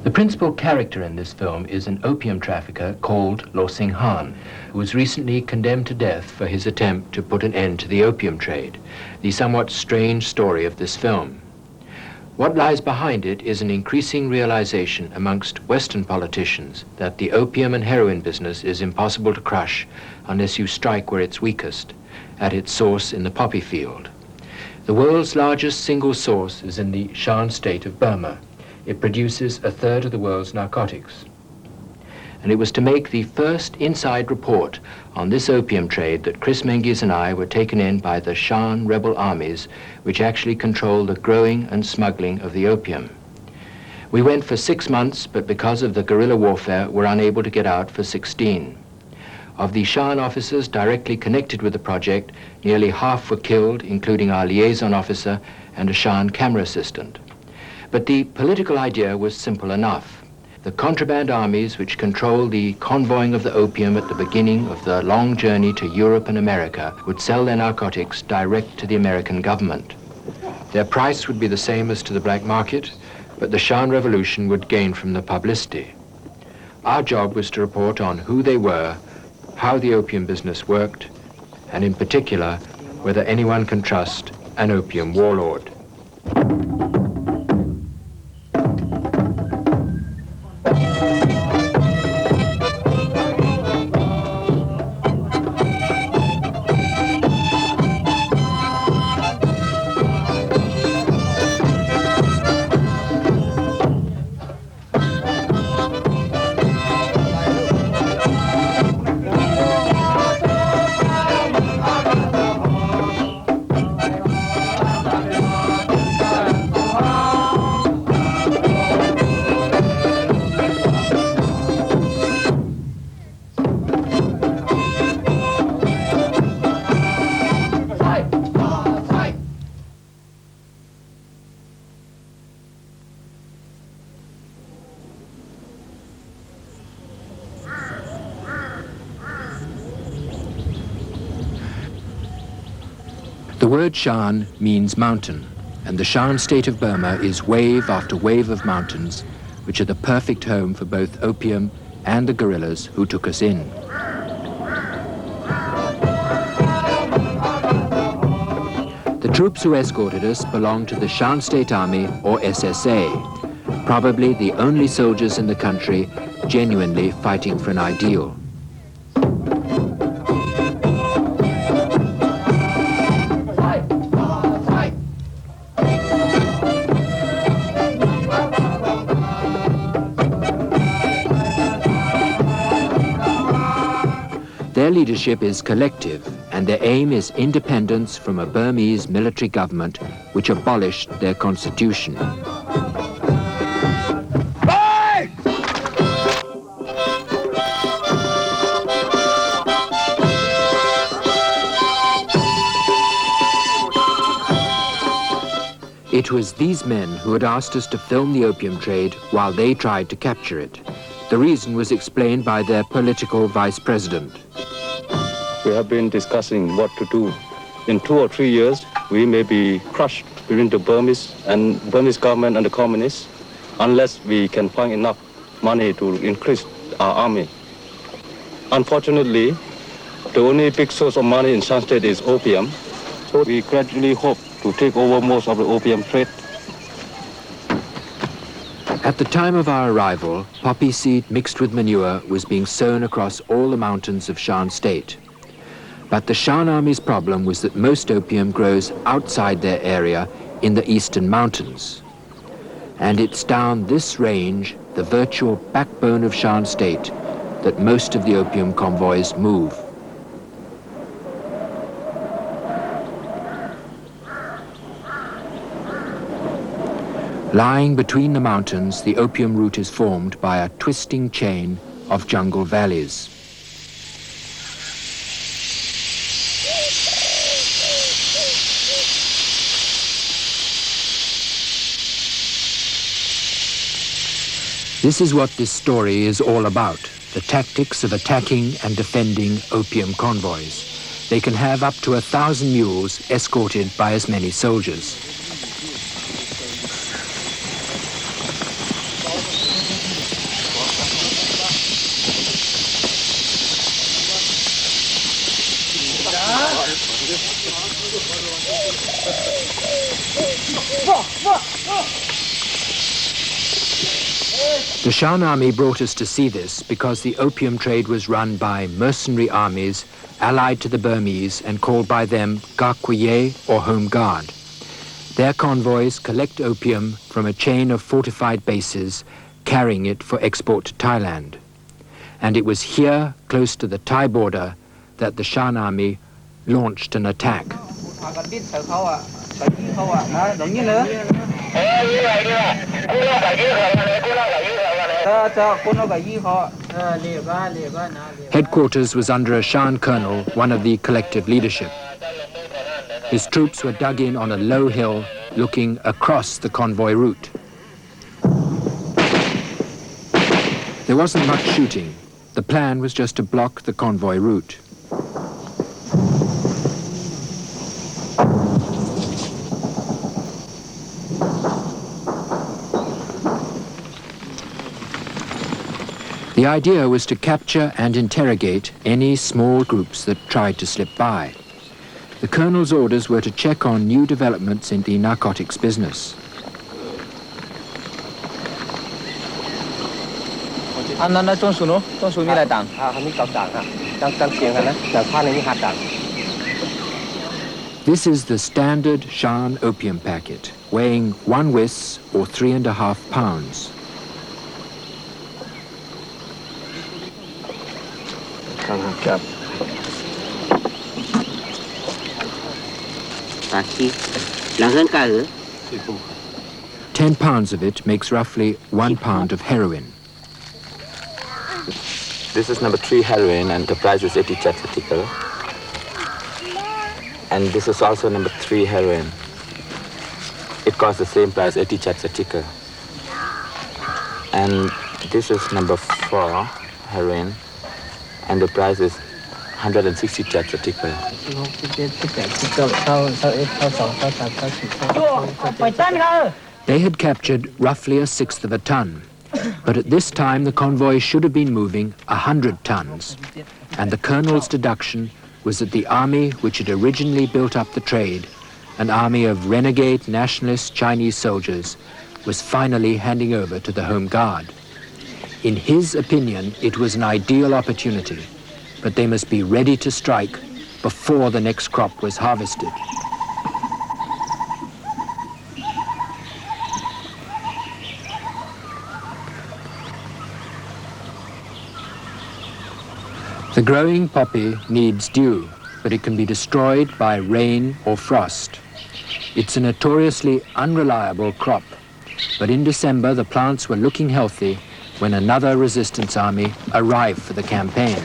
The principal character in this film is an opium trafficker called Lo Sing Han, who was recently condemned to death for his attempt to put an end to the opium trade, the somewhat strange story of this film. What lies behind it is an increasing realization amongst Western politicians that the opium and heroin business is impossible to crush unless you strike where it's weakest, at its source in the poppy field. The world's largest single source is in the Shan state of Burma. It produces a third of the world's narcotics. And it was to make the first inside report on this opium trade that Chris Menzies and I were taken in by the Shan rebel armies, which actually control the growing and smuggling of the opium. We went for 6 months, but because of the guerrilla warfare, were unable to get out for 16. Of the Shan officers directly connected with the project, nearly half were killed, including our liaison officer and a Shan camera assistant. But the political idea was simple enough. The contraband armies which control the convoying of the opium at the beginning of the long journey to Europe and America would sell their narcotics direct to the American government. Their price would be the same as to the black market, but the Shan Revolution would gain from the publicity. Our job was to report on who they were, how the opium business worked, and in particular, whether anyone can trust an opium warlord. The word Shan means mountain, and the Shan state of Burma is wave after wave of mountains, which are the perfect home for both opium and the guerrillas who took us in. The troops who escorted us belonged to the Shan State Army, or SSA, probably the only soldiers in the country genuinely fighting for an ideal. Their leadership is collective, and their aim is independence from a Burmese military government which abolished their constitution. It was these men who had asked us to film the opium trade while they tried to capture it. The reason was explained by their political vice president. We have been discussing what to do. In 2 or 3 years, we may be crushed between the Burmese government and the communists unless we can find enough money to increase our army. Unfortunately, the only big source of money in Shan State is opium, so we gradually hope to take over most of the opium trade. At the time of our arrival, poppy seed mixed with manure was being sown across all the mountains of Shan State. But the Shan Army's problem was that most opium grows outside their area in the eastern mountains. And it's down this range, the virtual backbone of Shan State, that most of the opium convoys move. Lying between the mountains, the opium route is formed by a twisting chain of jungle valleys. This is what this story is all about, the tactics of attacking and defending opium convoys. They can have up to 1,000 mules escorted by as many soldiers. The Shan army brought us to see this because the opium trade was run by mercenary armies allied to the Burmese and called by them Gakwiye or Home Guard. Their convoys collect opium from a chain of fortified bases, carrying it for export to Thailand. And it was here, close to the Thai border, that the Shan army launched an attack. Headquarters was under a Shan colonel, one of the collective leadership. His troops were dug in on a low hill, looking across the convoy route. There wasn't much shooting. The plan was just to block the convoy route. The idea was to capture and interrogate any small groups that tried to slip by. The colonel's orders were to check on new developments in the narcotics business. This is the standard Shan opium packet, weighing 1 wis or 3.5 pounds. Ten pounds of it makes roughly 1 pound of heroin. This is number 3 heroin and the price is 80 chats a tickle. And this is also number 3 heroin. It costs the same price, 80 chats a tickle. And this is number 4 heroin and the price is 160 chats a tickle. They had captured roughly 1/6 of a ton. But at this time, the convoy should have been moving 100 tons. And the colonel's deduction was that the army, which had originally built up the trade, an army of renegade nationalist Chinese soldiers, was finally handing over to the Home Guard. In his opinion, it was an ideal opportunity, but they must be ready to strike before the next crop was harvested. The growing poppy needs dew, but it can be destroyed by rain or frost. It's a notoriously unreliable crop, but in December the plants were looking healthy when another resistance army arrived for the campaign.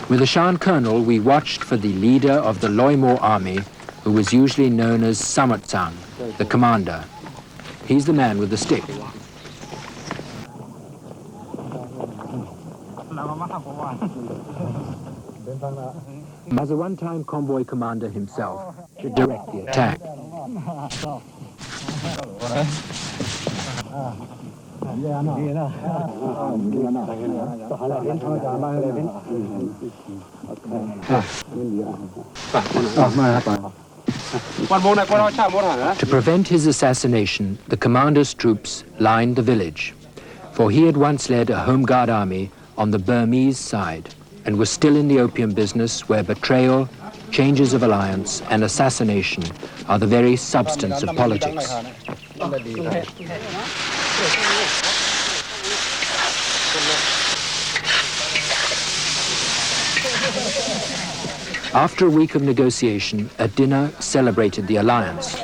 With the Shan colonel, we watched for the leader of the Loimor army, who was usually known as Samutsang, the commander. He's the man with the stick. As a one-time convoy commander himself, to direct the attack. To prevent his assassination, the commander's troops lined the village, for he had once led a Home Guard army on the Burmese side and was still in the opium business where betrayal, changes of alliance and assassination are the very substance of politics. After a week of negotiation, a dinner celebrated the alliance.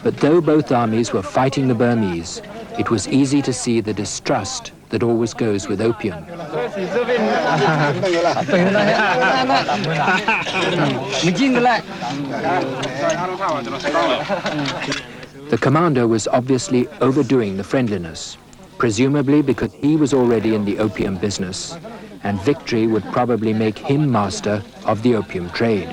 But though both armies were fighting the Burmese, it was easy to see the distrust that always goes with opium. The commander was obviously overdoing the friendliness, presumably because he was already in the opium business, and victory would probably make him master of the opium trade.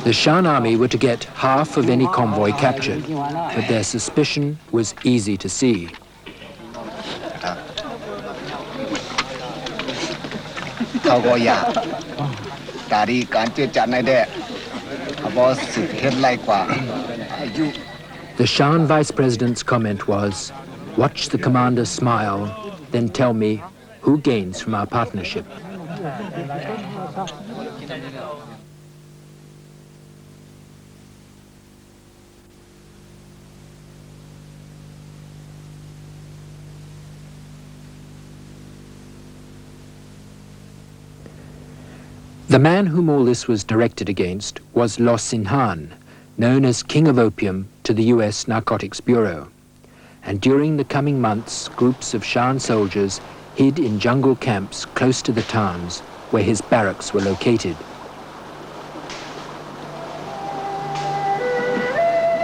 The Shan army were to get half of any convoy captured, but their suspicion was easy to see. The Shan vice president's comment was, "Watch the commander smile, then tell me who gains from our partnership." The man whom all this was directed against was Lo Sin Han, known as King of Opium to the US Narcotics Bureau. And during the coming months, groups of Shan soldiers hid in jungle camps close to the towns where his barracks were located.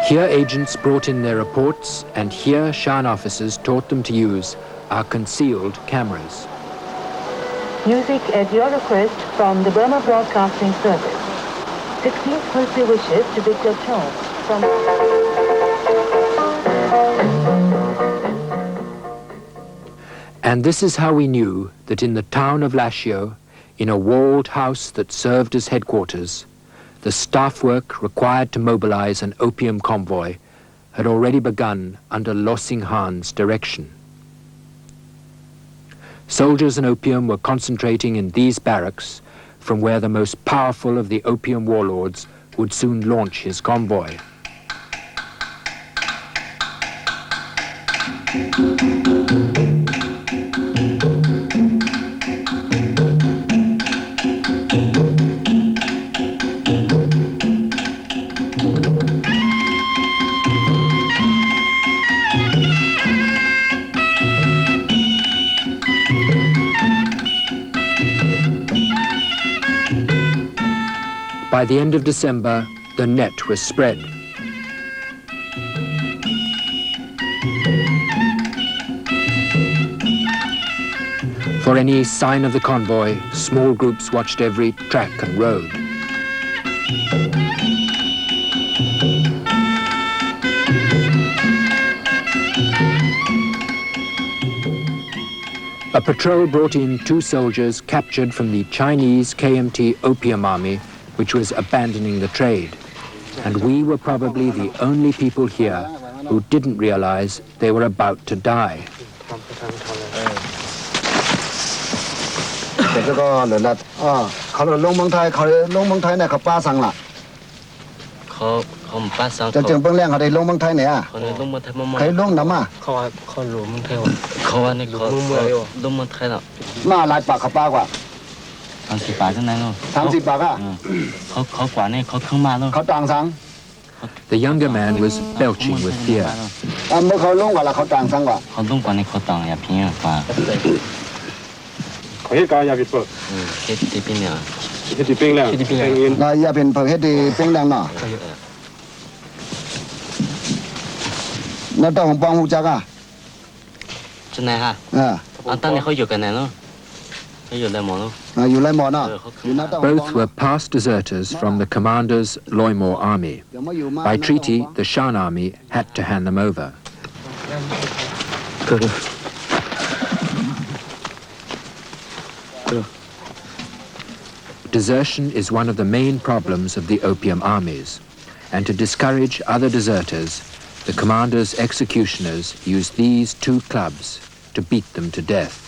Here agents brought in their reports, and here Shan officers taught them to use our concealed cameras. Music at your request from the Burma Broadcasting Service. 16th birthday wishes to Victor Chong from... And this is how we knew that in the town of Lashio, in a walled house that served as headquarters, the staff work required to mobilize an opium convoy had already begun under Lo Sing Han's direction. Soldiers and opium were concentrating in these barracks, from where the most powerful of the opium warlords would soon launch his convoy. By the end of December, the net was spread. For any sign of the convoy, small groups watched every track and road. A patrol brought in 2 soldiers captured from the Chinese KMT Opium Army, which was abandoning the trade. And we were probably the only people here who didn't realize they were about to die. The younger man was belching with fear. Both were past deserters from the commander's Loimor army. By treaty, the Shan army had to hand them over. Desertion is one of the main problems of the opium armies, and to discourage other deserters, the commander's executioners used these 2 clubs to beat them to death.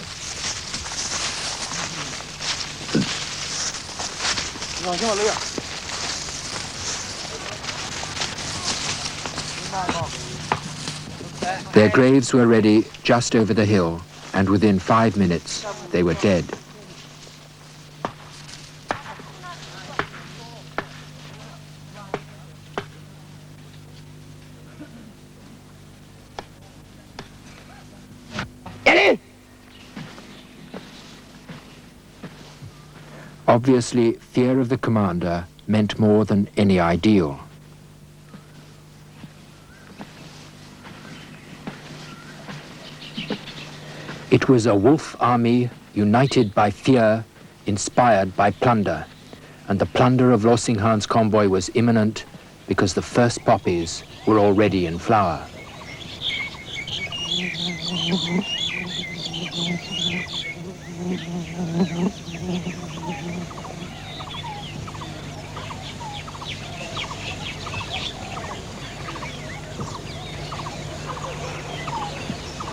Their graves were ready just over the hill, and within 5 minutes they were dead. Obviously, fear of the commander meant more than any ideal. It was a wolf army united by fear, inspired by plunder, and the plunder of Lo Singhan's convoy was imminent because the first poppies were already in flower.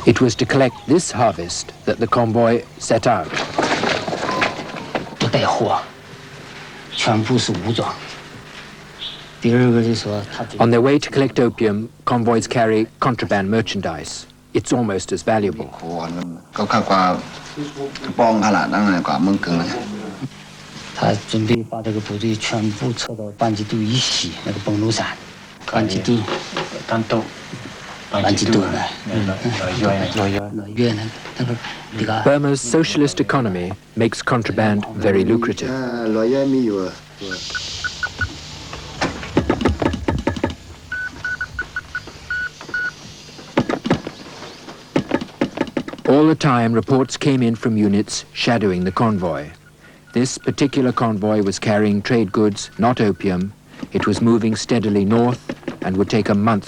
It was to collect this harvest that the convoy set out. On their way to collect opium, convoys carry contraband merchandise. It's almost as valuable. Burma's socialist economy makes contraband very lucrative. All the time, reports came in from units shadowing the convoy. This particular convoy was carrying trade goods, not opium. It was moving steadily north and would take a month